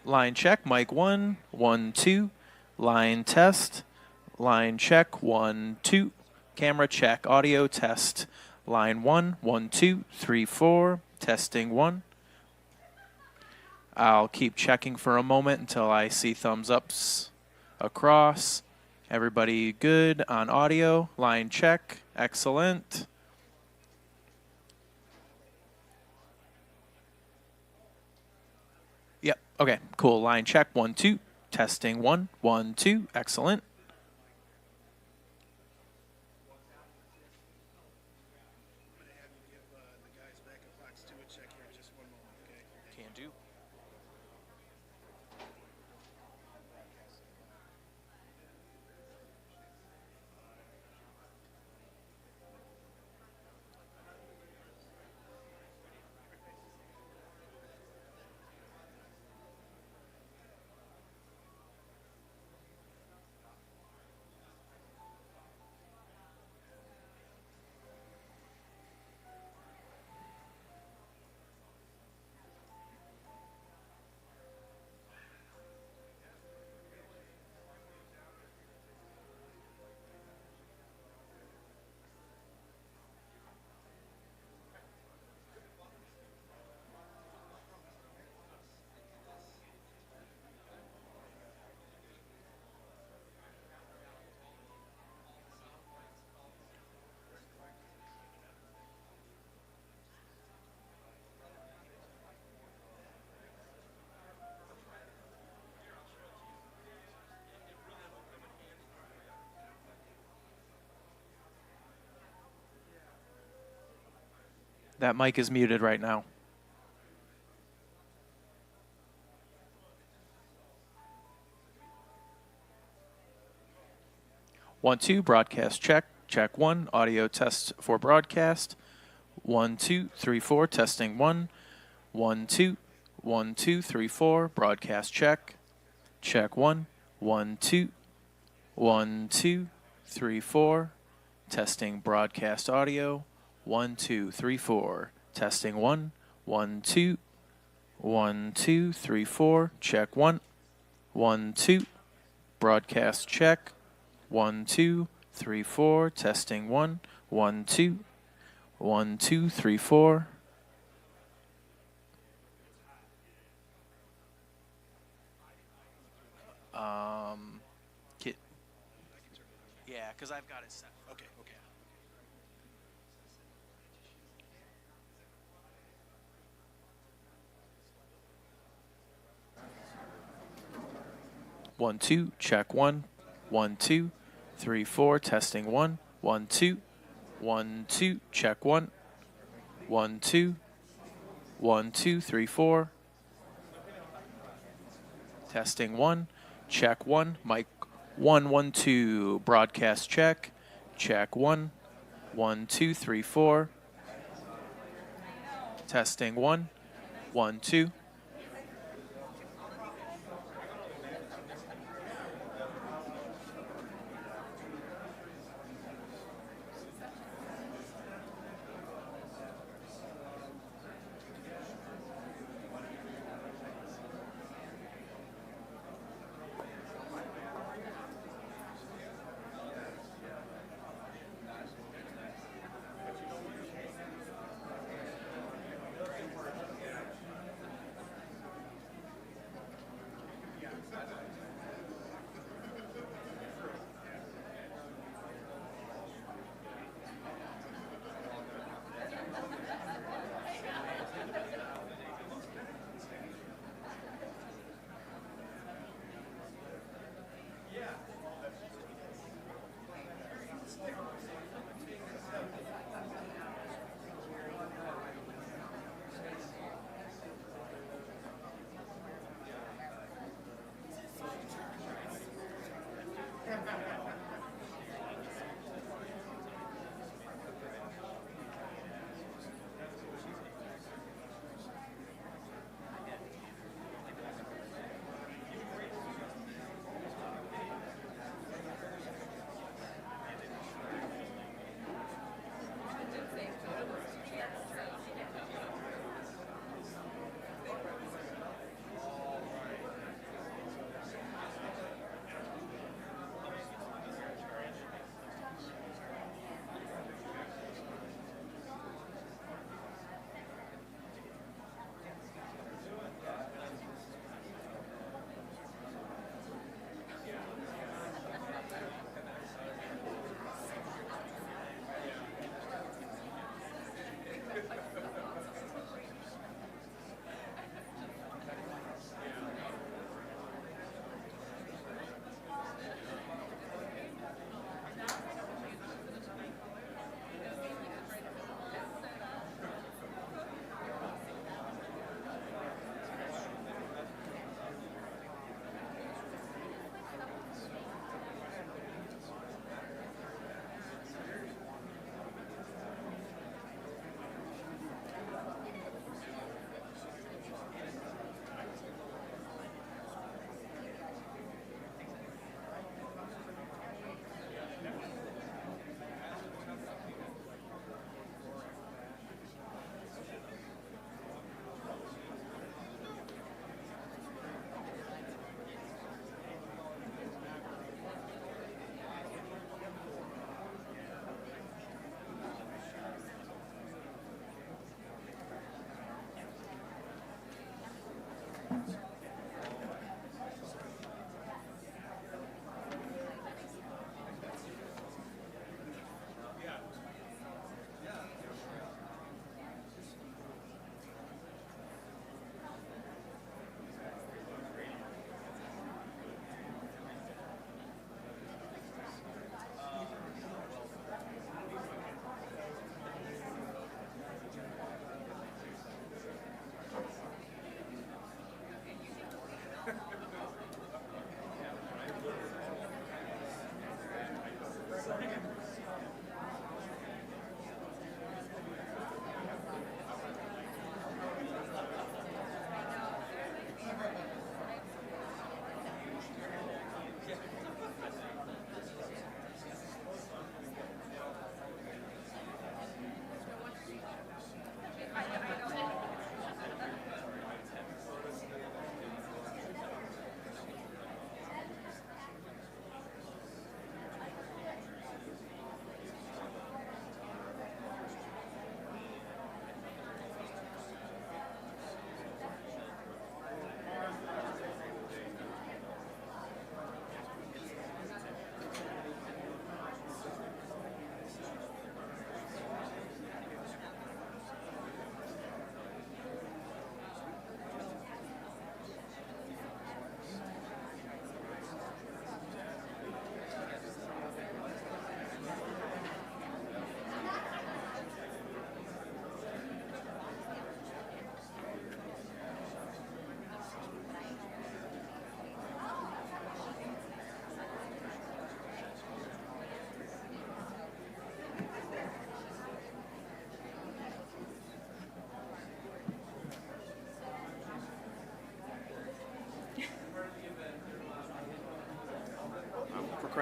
Line check, mic 1, 1, 2. Line test, line check, 1, 2. Camera check, audio test. Line 1, 1, 2, 3, 4. Testing 1. I'll keep checking for a moment until I see thumbs ups across. Everybody good on audio? Line check, excellent. Yep, okay, cool. Line check, 1, 2. Testing 1, 1, 2, excellent. Can do. That mic is muted right now. One, two, broadcast check. Check 1. Audio test for broadcast. 1, 2, 3, 4. Testing 1. 1, 2. 1, 2, 3, 4. Broadcast check. Check 1. 1, 2. 1, 2, 3, 4. Testing broadcast audio. 1, 2, 3, 4. Testing 1. 1, 2. 1, 2, 3, 4. Check 1. 1, 2. Broadcast check. 1, 2, 3, 4. Testing 1. 1, 2. 1, 2, 3, 4. Yeah, because I've got it set. Okay. 1, 2, check 1. 1, 2, 3, 4, testing 1. 1, 2, 1, 2, check 1. 1, 2, 1, 2, 3, 4. Testing 1, check 1. Mic 1, 1, 2, broadcast check. Check 1. 1, 2, 3, 4. Testing 1. 1, 2.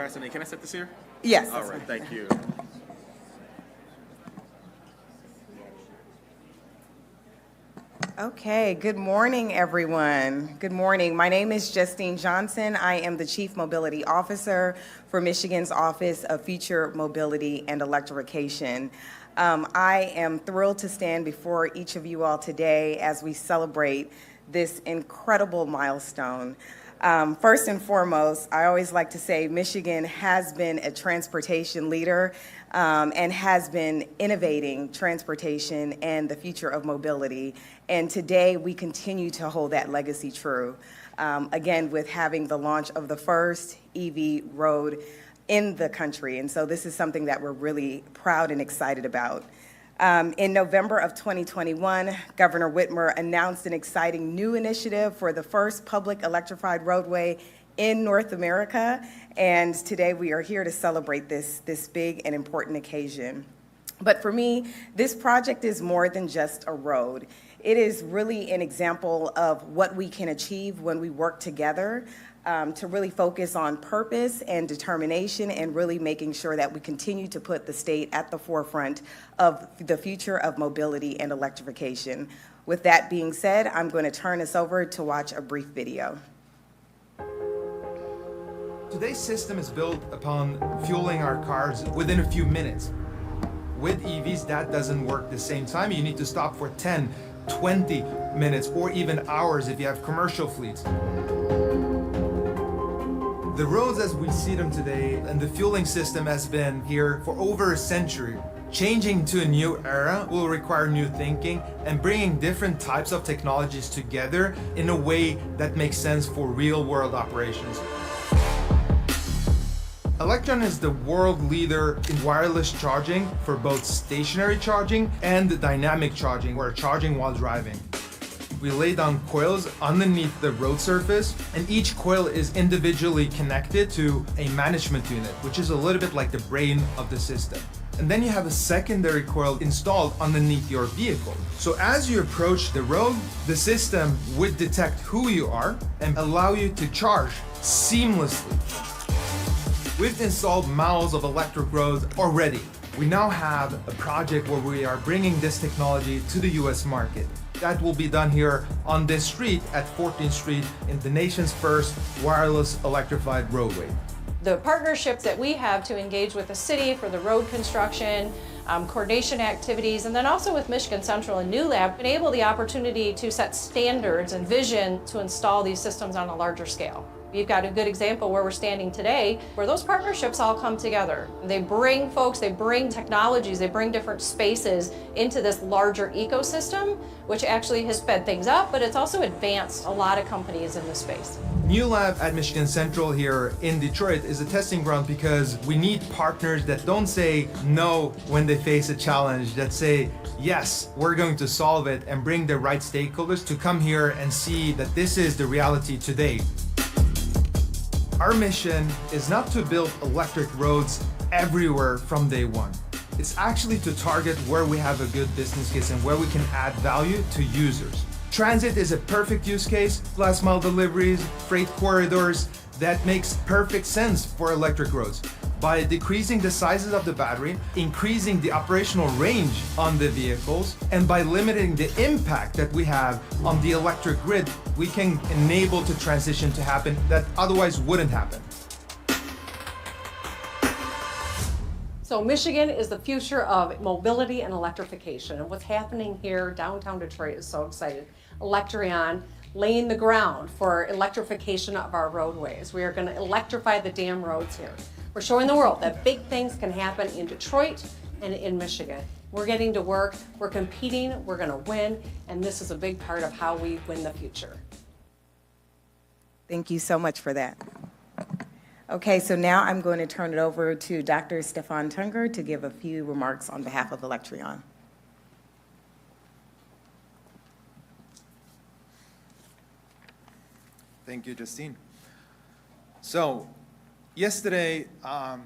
try something. Can I set this here? Yes. All right, thank you. Okay, good morning, everyone. Good morning. My name is Justine Johnson. I am the Chief Mobility Officer for Michigan's Office of Future Mobility and Electrification. I am thrilled to stand before each of you all today as we celebrate this incredible milestone. First and foremost, I always like to say Michigan has been a transportation leader and has been innovating transportation and the future of mobility. And today we continue to hold that legacy true. Again, with having the launch of the first EV road in the country. And so this is something that we're really proud and excited about. In November of 2021, Governor Whitmer announced an exciting new initiative for the first public electrified roadway in North America, and today we are here to celebrate this big and important occasion. But for me, this project is more than just a road. It is really an example of what we can achieve when we work together to really focus on purpose and determination and really making sure that we continue to put the state at the forefront of the future of mobility and electrification. With that being said, I'm going to turn us over to watch a brief video. Today's system is built upon fueling our cars within a few minutes. With EVs, that doesn't work the same time. You need to stop for 10, 20 minutes, or even hours if you have commercial fleets. The roads as we see them today and the fueling system has been here for over a century. Changing to a new era will require new thinking and bringing different types of technologies together in a way that makes sense for real-world operations. Electreon is the world leader in wireless charging for both stationary charging and dynamic charging, or charging while driving. We lay down coils underneath the road surface, and each coil is individually connected to a management unit, which is a little bit like the brain of the system. And then you have a secondary coil installed underneath your vehicle. So as you approach the road, the system would detect who you are and allow you to charge seamlessly. We've installed miles of electric roads already. We now have a project where we are bringing this technology to the US market. That will be done here on this street at 14th Street in the nation's first wireless electrified roadway. The partnerships that we have to engage with the city for the road construction, coordination activities, and then also with Michigan Central and New Lab, enable the opportunity to set standards and vision to install these systems on a larger scale. We've got a good example where we're standing today, where those partnerships all come together. They bring folks, they bring technologies, they bring different spaces into this larger ecosystem, which actually has sped things up, but it's also advanced a lot of companies in this space. New Lab at Michigan Central here in Detroit is a testing ground because we need partners that don't say no when they face a challenge, that say, yes, we're going to solve it, and bring the right stakeholders to come here and see that this is the reality today. Our mission is not to build electric roads everywhere from day one. It's actually to target where we have a good business case and where we can add value to users. Transit is a perfect use case, last mile deliveries, freight corridors. That makes perfect sense for electric roads. By decreasing the sizes of the battery, increasing the operational range on the vehicles, and by limiting the impact that we have on the electric grid, we can enable the transition to happen that otherwise wouldn't happen. So Michigan is the future of mobility and electrification. And what's happening here, downtown Detroit, is so exciting. Electreon laying the ground for electrification of our roadways. We are going to electrify the damn roads here. We're showing the world that big things can happen in Detroit and in Michigan. We're getting to work, we're competing, we're going to win, and this is a big part of how we win the future. Thank you so much for that. Okay, so now I'm going to turn it over to Dr. Stefan Tunger to give a few remarks on behalf of Electreon. Thank you, Justine. So, yesterday, I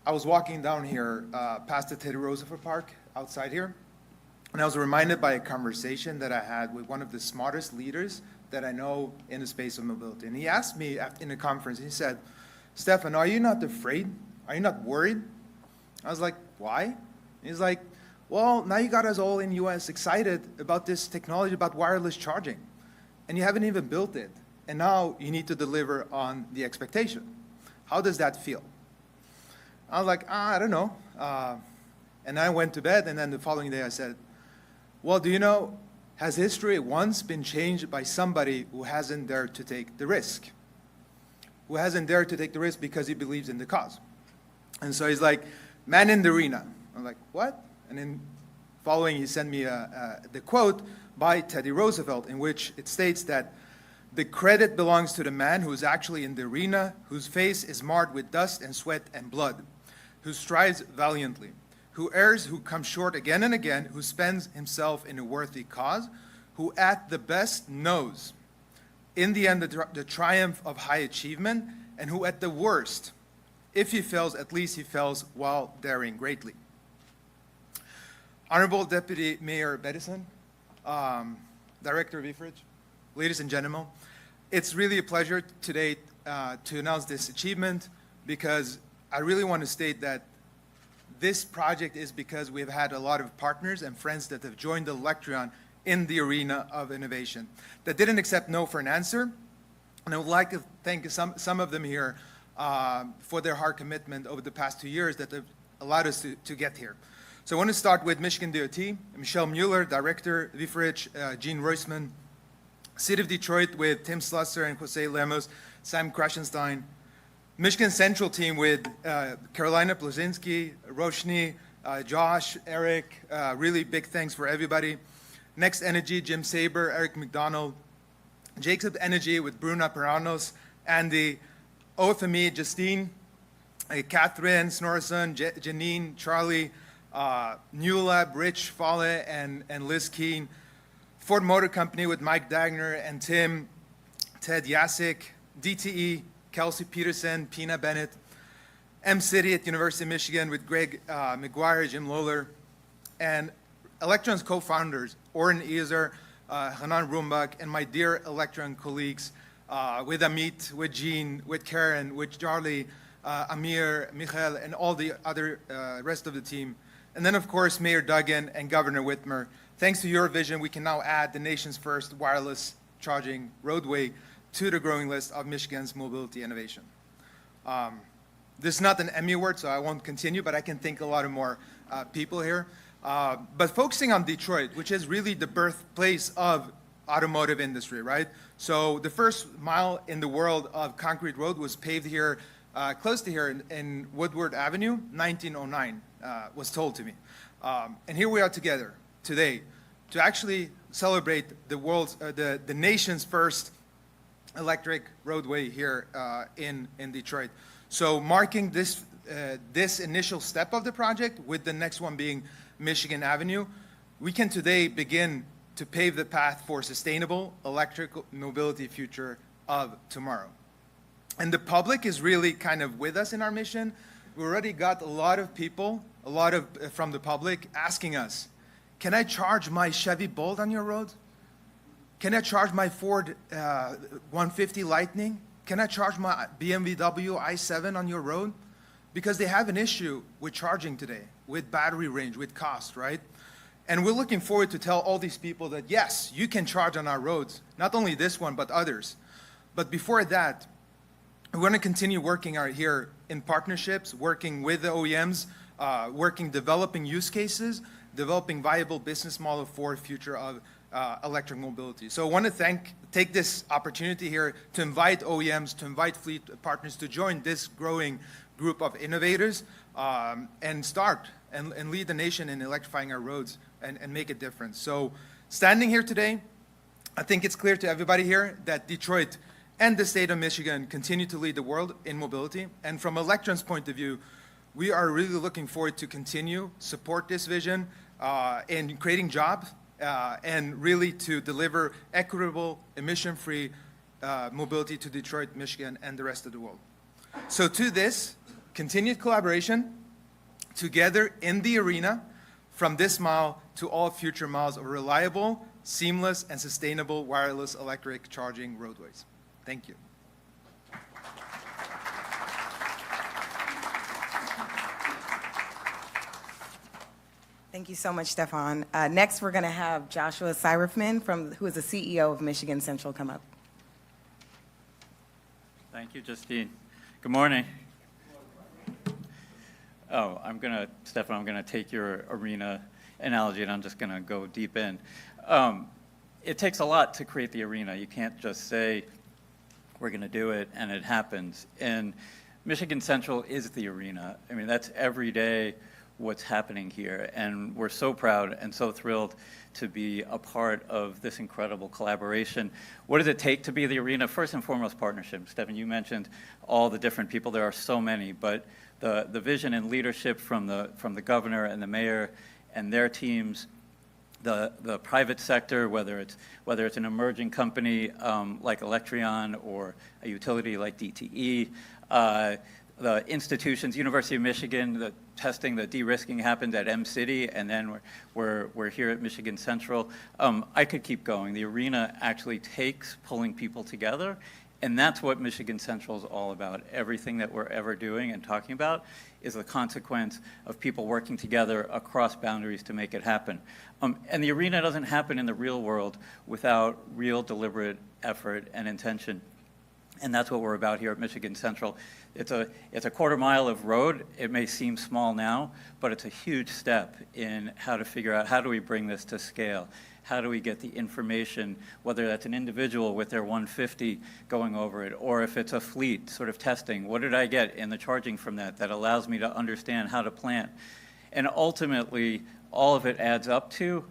was walking down here past the Teddy Roosevelt Park outside here, and I was reminded by a conversation that I had with one of the smartest leaders that I know in the space of mobility. And he asked me in a conference, he said, Stefan, are you not afraid? Are you not worried? I was like, why? He's like, well, now you got us all in US excited about this technology, about wireless charging, and you haven't even built it. And now you need to deliver on the expectation. How does that feel? I was like, I don't know. And I went to bed, and then the following day I said, well, do you know, has history once been changed by somebody who hasn't dared to take the risk? Who hasn't dared to take the risk because he believes in the cause. And so he's like, man in the arena. I'm like, what? And then following, he sent me the quote by Teddy Roosevelt, in which it states that the credit belongs to the man who is actually in the arena, whose face is marred with dust and sweat and blood, who strives valiantly, who errs, who comes short again and again, who spends himself in a worthy cause, who at the best knows, in the end, the triumph of high achievement, and who at the worst, if he fails, at least he fails while daring greatly. Honorable Deputy Mayor Bedison, Director Vifrich, ladies and gentlemen, it's really a pleasure today to announce this achievement, because I really want to state that this project is because we've had a lot of partners and friends that have joined Electreon in the arena of innovation that didn't accept no for an answer. And I would like to thank some of them here for their hard commitment over the past 2 years that have allowed us to get here. So I want to start with Michigan DOT, Michelle Mueller, Director, Vifrich, Gene Roisman, City of Detroit with Tim Slusser and Jose Lemos, Sam Krashenstein, Michigan Central team with Carolina Plazinski, Roshni, Josh, Eric, really big thanks for everybody. Next Energy, Jim Saber, Eric McDonald, Jacob Energy with Bruna Peranos, Andy, OFME, Justine, Catherine Snorrison, Janine, Charlie, New Lab, Rich Falle, and Liz Keen, Ford Motor Company with Mike Dagner and Tim, Ted Yasik, DTE, Kelsey Peterson, Pina Bennett, M-City at University of Michigan with Greg McGuire, Jim Lawler, and Electreon's co-founders, Oren Ezer, Hanan Rumbach, and my dear Electreon colleagues, with Amit, with Jean, with Karen, with Charlie, Amir, Michael, and all the other rest of the team. And then, of course, Mayor Duggan and Governor Whitmer. Thanks to your vision, we can now add the nation's first wireless charging roadway to the growing list of Michigan's mobility innovation. This is not an Emmy award, so I won't continue, but I can think a lot of more people here. But focusing on Detroit, which is really the birthplace of automotive industry, right? So the first mile in the world of concrete road was paved here, close to here in Woodward Avenue, 1909, was told to me. And here we are together today to actually celebrate the nation's first electric roadway here in Detroit. So marking this initial step of the project, with the next one being Michigan Avenue, we can today begin to pave the path for sustainable electric mobility future of tomorrow. And the public is really kind of with us in our mission. We already got a lot of people, from the public asking us, can I charge my Chevy Bolt on your road? Can I charge my Ford 150 Lightning? Can I charge my BMW i7 on your road? Because they have an issue with charging today, with battery range, with cost, right? And we're looking forward to tell all these people that, yes, you can charge on our roads, not only this one, but others. But before that, we're going to continue working here in partnerships, working with the OEMs, developing use cases, developing viable business model for future of electric mobility. So I want to take this opportunity here to invite OEMs, to invite fleet partners to join this growing group of innovators and start and lead the nation in electrifying our roads and make a difference. So standing here today, I think it's clear to everybody here that Detroit and the state of Michigan continue to lead the world in mobility. And from Electreon's point of view, we are really looking forward to continue support this vision in creating jobs and really to deliver equitable, emission-free mobility to Detroit, Michigan, and the rest of the world. So to this, continued collaboration together in the arena from this mile to all future miles of reliable, seamless, and sustainable wireless electric charging roadways. Thank you. Thank you so much, Stefan. Next, we're going to have Joshua Seirefman, who is the CEO of Michigan Central, come up. Thank you, Justine. Good morning. Oh, Stefan, I'm going to take your arena analogy and I'm just going to go deep in. It takes a lot to create the arena. You can't just say, we're going to do it and it happens. And Michigan Central is the arena. I mean, that's every day what's happening here. And we're so proud and so thrilled to be a part of this incredible collaboration. What does it take to be the arena? First and foremost, partnership. Stephen, you mentioned all the different people. There are so many, but the vision and leadership from the governor and the mayor and their teams, the private sector, whether it's an emerging company like Electreon or a utility like DTE, the institutions, University of Michigan, the testing, the de-risking happened at M-City, and then we're here at Michigan Central. I could keep going. The arena actually takes pulling people together, and that's what Michigan Central is all about. Everything that we're ever doing and talking about is the consequence of people working together across boundaries to make it happen. And the arena doesn't happen in the real world without real deliberate effort and intention. And that's what we're about here at Michigan Central. It's a quarter mile of road. It may seem small now, but it's a huge step in how to figure out how do we bring this to scale? How do we get the information, whether that's an individual with their 150 going over it, or if it's a fleet sort of testing, what did I get in the charging from that allows me to understand how to plan? And ultimately, all of it adds up to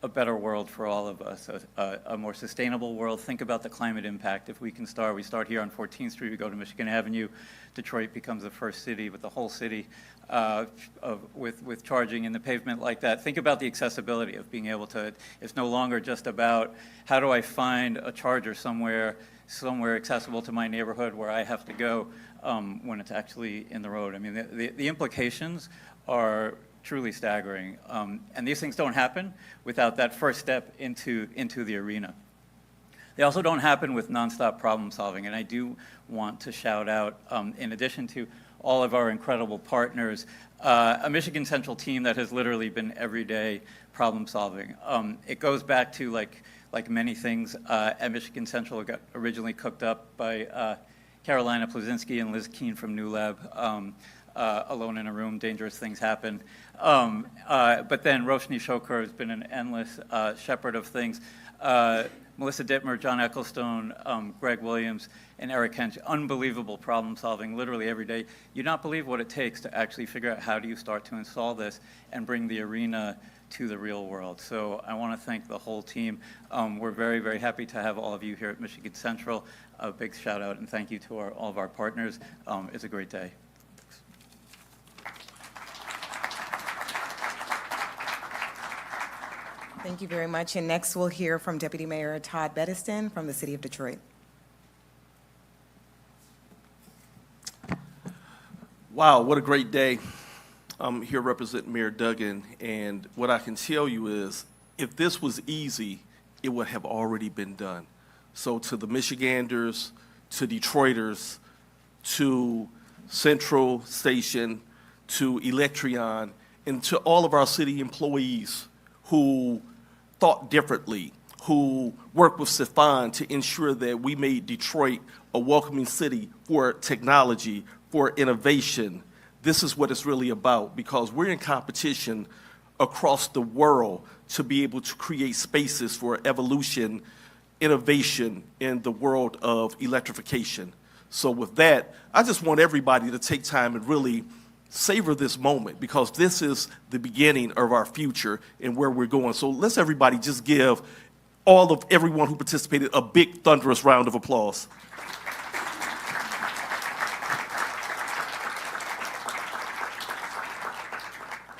a better world for all of us, a more sustainable world. Think about the climate impact. If we start here on 14th Street, we go to Michigan Avenue. Detroit becomes the first city with the whole city with charging in the pavement like that. Think about the accessibility of being able to, it's no longer just about how do I find a charger somewhere accessible to my neighborhood where I have to go when it's actually in the road. I mean, the implications are truly staggering. And these things don't happen without that first step into the arena. They also don't happen with nonstop problem solving. And I do want to shout out, in addition to all of our incredible partners, a Michigan Central team that has literally been everyday problem solving. It goes back to like many things at Michigan Central. It got originally cooked up by Carolina Plazinski and Liz Keene from New Lab. Alone in a room, dangerous things happen. But then Roshni Shokar has been an endless shepherd of things. Melissa Dittmer, John Ecclestone, Greg Williams, and Eric Hench, unbelievable problem solving literally every day. You not believe what it takes to actually figure out how do you start to install this and bring the arena to the real world. So I want to thank the whole team. We're very, very happy to have all of you here at Michigan Central. A big shout out and thank you to all of our partners. It's a great day. Thank you very much. And next, we'll hear from Deputy Mayor Todd Bedeston from the City of Detroit. Wow, what a great day. I'm here representing Mayor Duggan, and what I can tell you is, if this was easy, it would have already been done. So to the Michiganders, to Detroiters, to Central Station, to Electreon, and to all of our city employees who thought differently, who worked with Stefan to ensure that we made Detroit a welcoming city for technology, for innovation. This is what it's really about, because we're in competition across the world to be able to create spaces for evolution, innovation in the world of electrification. So with that, I just want everybody to take time and really savor this moment, because this is the beginning of our future and where we're going. So let's everybody just give all of everyone who participated a big thunderous round of applause.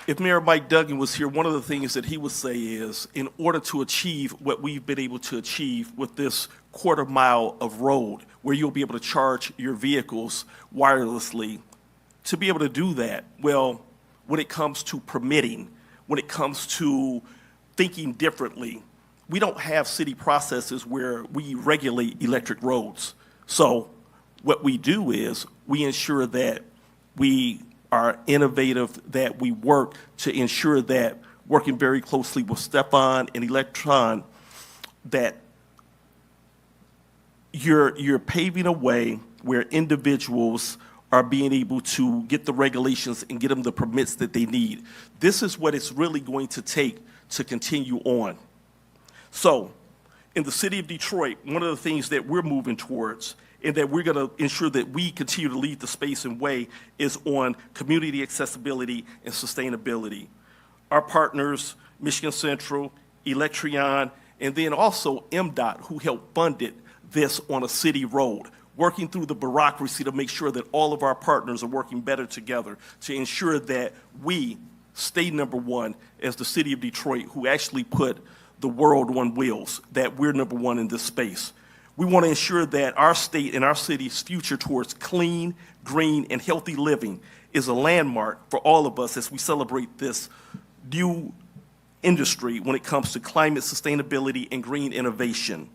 If Mayor Mike Duggan was here, one of the things that he would say is, in order to achieve what we've been able to achieve with this quarter mile of road, where you'll be able to charge your vehicles wirelessly, to be able to do that, well, when it comes to permitting, when it comes to thinking differently, we don't have city processes where we regulate electric roads. So what we do is we ensure that we are innovative, that we work to ensure that working very closely with Stefan and Electreon, that you're paving a way where individuals are being able to get the regulations and get them the permits that they need. This is what it's really going to take to continue on. So, in the city of Detroit, one of the things that we're moving towards and that we're going to ensure that we continue to lead the space and way is on community accessibility and sustainability. Our partners, Michigan Central, Electreon, and then also MDOT, who helped fund this on a city road, working through the bureaucracy to make sure that all of our partners are working better together to ensure that we stay number one as the city of Detroit, who actually put the world on wheels, that we're number one in this space. We want to ensure that our state and our city's future towards clean, green, and healthy living is a landmark for all of us as we celebrate this new industry when it comes to climate sustainability and green innovation.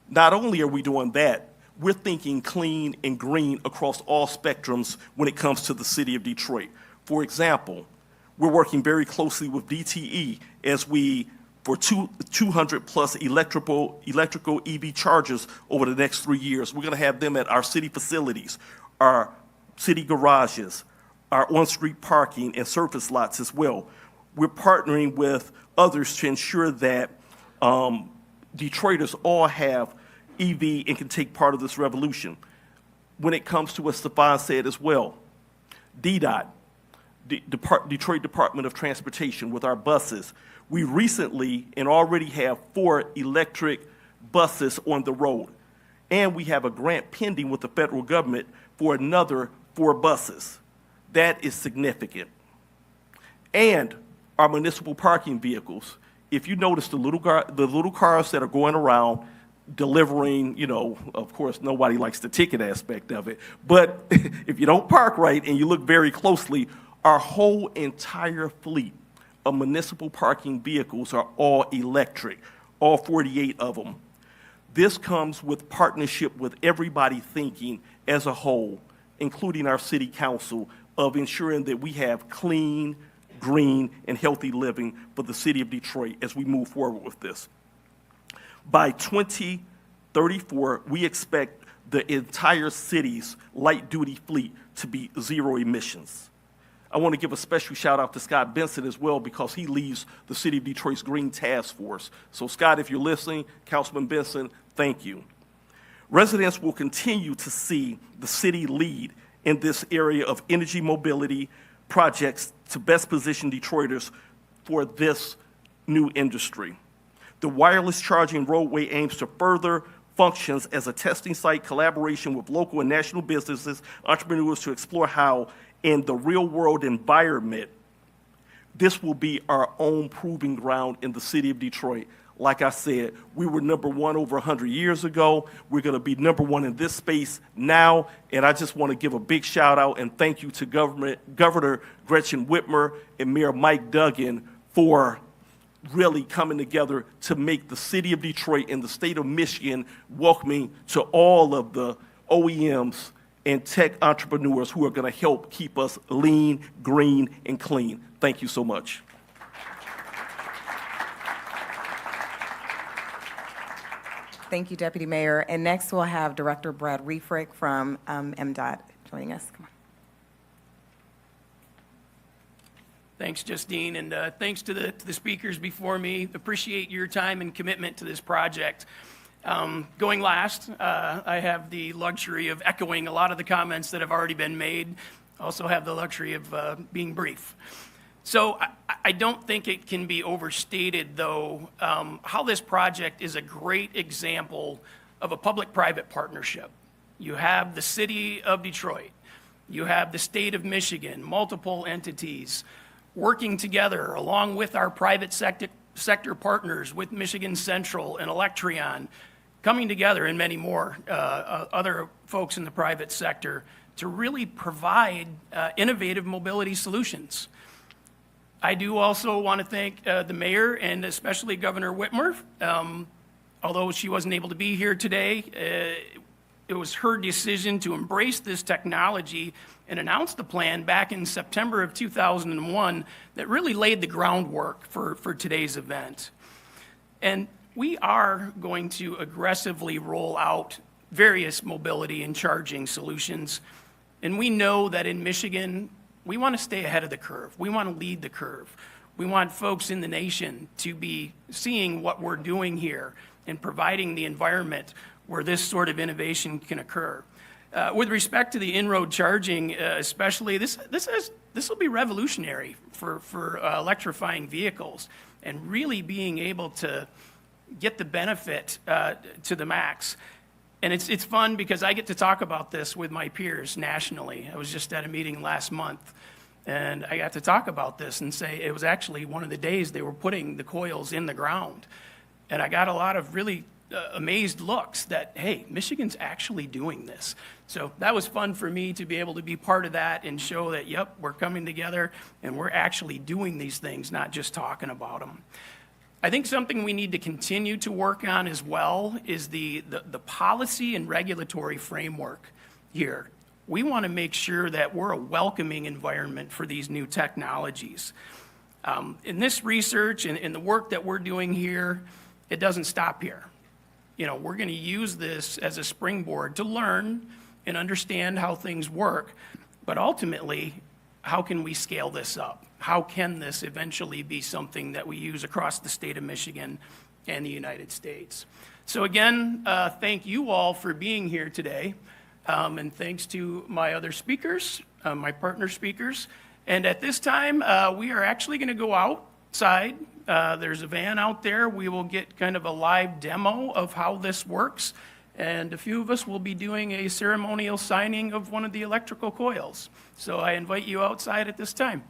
Not only are we doing that, we're thinking clean and green across all spectrums when it comes to the city of Detroit. For example, we're working very closely with DTE as we, for 200 plus electrical EV chargers over the next 3 years. We're going to have them at our city facilities, our city garages, our on-street parking and surface lots as well. We're partnering with others to ensure that Detroiters all have EV and can take part of this revolution. When it comes to what Stefan said as well, DDOT, Detroit Department of Transportation, with our buses, we recently and already have 4 electric buses on the road. And we have a grant pending with the federal government for another 4 buses. That is significant. And our municipal parking vehicles. If you notice the little cars that are going around delivering, you know, of course, nobody likes the ticket aspect of it, but if you don't park right and you look very closely, our whole entire fleet of municipal parking vehicles are all electric, all 48 of them. This comes with partnership with everybody thinking as a whole, including our city council, of ensuring that we have clean, green, and healthy living for the city of Detroit as we move forward with this. By 2034, we expect the entire city's light-duty fleet to be zero emissions. I want to give a special shout out to Scott Benson as well, because he leads the City of Detroit's Green Task Force. So Scott, if you're listening, Councilman Benson, thank you. Residents will continue to see the city lead in this area of energy mobility projects to best position Detroiters for this new industry. The wireless charging roadway aims to further functions as a testing site, collaboration with local and national businesses, entrepreneurs to explore how, in the real-world environment, this will be our own proving ground in the city of Detroit. Like I said, we were number one over 100 years ago. We're going to be number one in this space now, and I just want to give a big shout-out and thank you to Governor Gretchen Whitmer and Mayor Mike Duggan for really coming together to make the city of Detroit and the state of Michigan welcoming to all of the OEMs and tech entrepreneurs who are going to help keep us lean, green, and clean. Thank you so much. Thank you, Deputy Mayor. And next we'll have Director Brad Riefrick from MDOT joining us. Come on. Thanks, Justine, and thanks to the speakers before me. Appreciate your time and commitment to this project. Going last, I have the luxury of echoing a lot of the comments that have already been made. Also have the luxury of being brief. So I don't think it can be overstated, though, how this project is a great example of a public-private partnership. You have the city of Detroit, you have the state of Michigan, multiple entities working together along with our private sector partners, with Michigan Central and Electreon, coming together, and many more other folks in the private sector, to really provide innovative mobility solutions. I do also want to thank the mayor and especially Governor Whitmer. Although she wasn't able to be here today, it was her decision to embrace this technology and announce the plan back in September of 2001 that really laid the groundwork for today's event. And we are going to aggressively roll out various mobility and charging solutions. And we know that in Michigan, we want to stay ahead of the curve. We want to lead the curve. We want folks in the nation to be seeing what we're doing here and providing the environment where this sort of innovation can occur. With respect to the in-road charging, especially, this will be revolutionary for electrifying vehicles and really being able to get the benefit to the max. And it's fun because I get to talk about this with my peers nationally. I was just at a meeting last month, and I got to talk about this and say it was actually one of the days they were putting the coils in the ground. And I got a lot of really amazed looks that, hey, Michigan's actually doing this. So that was fun for me to be able to be part of that and show that, yep, we're coming together and we're actually doing these things, not just talking about them. I think something we need to continue to work on as well is the policy and regulatory framework here. We want to make sure that we're a welcoming environment for these new technologies. In this research and in the work that we're doing here, it doesn't stop here. You know, we're going to use this as a springboard to learn and understand how things work, but ultimately, how can we scale this up? How can this eventually be something that we use across the state of Michigan and the United States? So again, thank you all for being here today, and thanks to my other speakers, my partner speakers. And at this time, we are actually going to go outside. There's a van out there. We will get kind of a live demo of how this works. And a few of us will be doing a ceremonial signing of one of the electrical coils. So I invite you outside at this time.